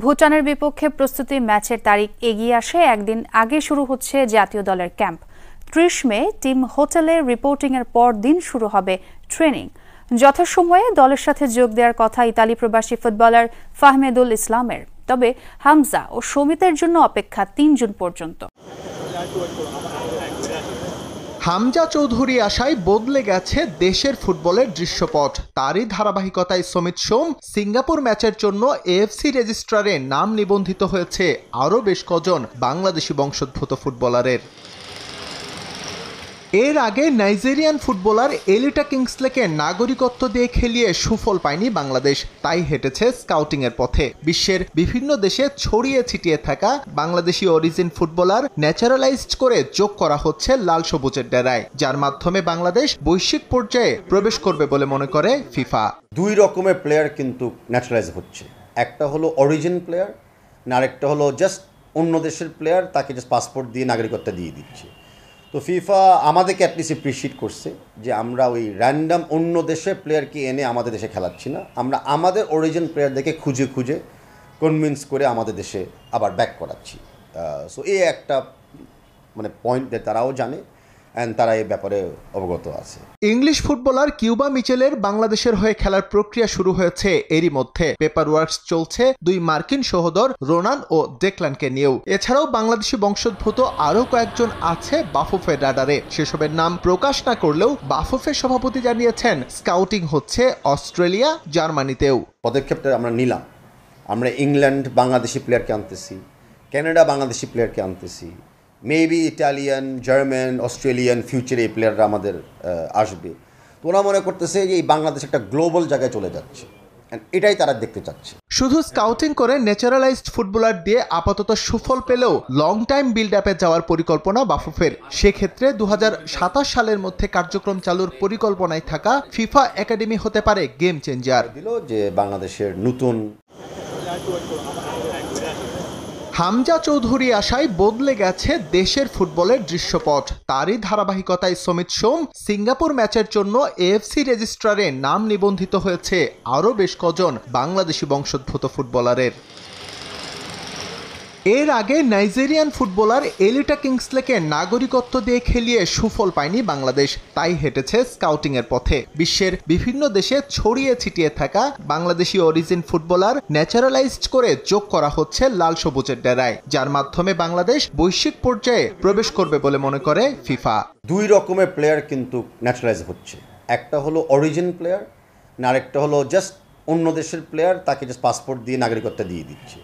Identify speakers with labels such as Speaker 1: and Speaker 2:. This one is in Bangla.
Speaker 1: ভুটানের বিপক্ষে প্রস্তুতি ম্যাচের তারিখ এগিয়ে আসে একদিন আগে শুরু হচ্ছে জাতীয় দলের ক্যাম্প। ৩০ মে টিম হোটেলে রিপোর্টিংয়ের পর দিন শুরু হবে ট্রেনিং। যথাসময়ে দলের সাথে যোগ দেওয়ার কথা ইতালি প্রবাসী ফুটবলার ফাহমেদুল ইসলামের। তবে হামজা ও সমিতের জন্য অপেক্ষা ৩ জুন পর্যন্ত।
Speaker 2: হামজা চৌধুরী আশায় বদলে গেছে দেশের ফুটবলের দৃশ্যপট। তারই ধারাবাহিকতায় সমিত সোম সিঙ্গাপুর ম্যাচের জন্য এএফসি রেজিস্ট্রারে নাম নিবন্ধিত হয়েছে আরও বেশ কজন বাংলাদেশি বংশোদ্ভূত ফুটবলারের। এর আগে নাইজেরিয়ান ফুটবলার এলিটা কিংসলেকে নাগরিকত্ব দিয়ে খেলিয়ে সুফল পায়নি বাংলাদেশ, তাই হেঁটেছে স্কাউটিংয়ের পথে। বিশ্বের বিভিন্ন দেশে ছড়িয়ে ছিটিয়ে থাকা বাংলাদেশি অরিজিন ফুটবলার ন্যাচারালাইজড করে যোগ করা হচ্ছে লাল সবুজের ডেরায়, যার মাধ্যমে বাংলাদেশ বৈশ্বিক পর্যায়ে প্রবেশ করবে বলে মনে করে ফিফা।
Speaker 3: দুই রকমের প্লেয়ার কিন্তু ন্যাচারালাইজ হচ্ছে, একটা হলো অরিজিন প্লেয়ার, না আরেকটা হলো জাস্ট অন্য দেশের প্লেয়ার, তাকে জাস্ট পাসপোর্ট দিয়ে নাগরিকত্ব দিয়ে দিচ্ছে। তো ফিফা আমাদেরকে অ্যাটলিস্ট অ্যাপ্রিশিয়েট করছে যে আমরা ওই র্যান্ডাম অন্য দেশের প্লেয়ারকে এনে আমাদের দেশে খেলাচ্ছি না, আমরা আমাদের অরিজিন প্লেয়ারদেরকে খুঁজে খুঁজে কনভিন্স করে আমাদের দেশে আবার ব্যাক করাচ্ছি। সো এই একটা পয়েন্ট তারাও জানে অ্যান্ড তারা এই ব্যাপারে অবগত আছে।
Speaker 2: ইংলিশ ফুটবলার কিউবা মিচেলের বাংলাদেশের হয়ে খেলার প্রক্রিয়া শুরু হয়েছে এরই মধ্যে। পেপার ওয়ার্কস চলছে দুই মার্কিন সহোদর রোনান ও ডেকলানকে নিয়েও। এছাড়াও বাংলাদেশি বংশোদ্ভূত আরও কয়েকজন আছে বাফুফের রাডারে। সেসবের নাম প্রকাশ না করলেও বাফুফের সভাপতি জানিয়েছেন স্কাউটিং হচ্ছে অস্ট্রেলিয়া, জার্মানিতেও।
Speaker 3: পদক্ষেপটা আমরা নিলাম, আমরা ইংল্যান্ড বাংলাদেশি প্লেয়ারকে আনতেছি, কানাডা বাংলাদেশি প্লেয়ারকে আনতেছি, মেবি ইটালিয়ান, জার্মান, অস্ট্রেলিয়ান ফিউচারে এই প্লেয়াররা আমাদের আসবে। তো ওরা মনে করতেছে যে এই বাংলাদেশ একটা গ্লোবাল জায়গায় চলে যাচ্ছে, এটাই তারা দেখতে চাচ্ছে।
Speaker 2: শুধু স্কাউটিং করে ন্যাচারালাইজড ফুটবলার দিয়ে আপাতত সুফল পেলেও লং টাইম বিল্ড আপে যাওয়ার পরিকল্পনা বাফুফের। সেক্ষেত্রে ২০২৭ সালের মধ্যে কার্যক্রম চালুর পরিকল্পনায় থাকা ফিফা একাডেমি হতে পারে গেম চেঞ্জার।
Speaker 3: দিল যে বাংলাদেশের নতুন
Speaker 2: হামজা চৌধুরী আশায় বদলে গেছে দেশের ফুটবলের দৃশ্যপট। তারই ধারাবাহিকতায় সমিত সোম সিঙ্গাপুর ম্যাচের জন্য এএফসি রেজিস্ট্রারে নাম নিবন্ধিত হয়েছে আরও বেশ কজন বাংলাদেশি বংশোদ্ভূত ফুটবলারের। এর আগে নাইজেরিয়ান ফুটবলার এলিটা কিংসলেকে নাগরিকত্ব দিয়ে খেলিয়ে সুফল পায়নি বাংলাদেশ, তাই হেঁটেছে স্কাউটিংয়ের পথে। বিশ্বের বিভিন্ন দেশে ছড়িয়ে ছিটিয়ে থাকা বাংলাদেশি অরিজিন ফুটবলার ন্যাচারালাইজড করে যোগ করা হচ্ছে লাল সবুজের ডেরায়, যার মাধ্যমে বাংলাদেশ বৈশ্বিক পর্যায়ে প্রবেশ করবে বলে মনে করে ফিফা।
Speaker 3: দুই রকমের প্লেয়ার কিন্তু ন্যাচারালাইজ হচ্ছে, একটা হলো অরিজিন প্লেয়ার, না আরেকটা হলো জাস্ট অন্য দেশের প্লেয়ার, তাকে জাস্ট পাসপোর্ট দিয়ে নাগরিকত্ব দিয়ে দিচ্ছে।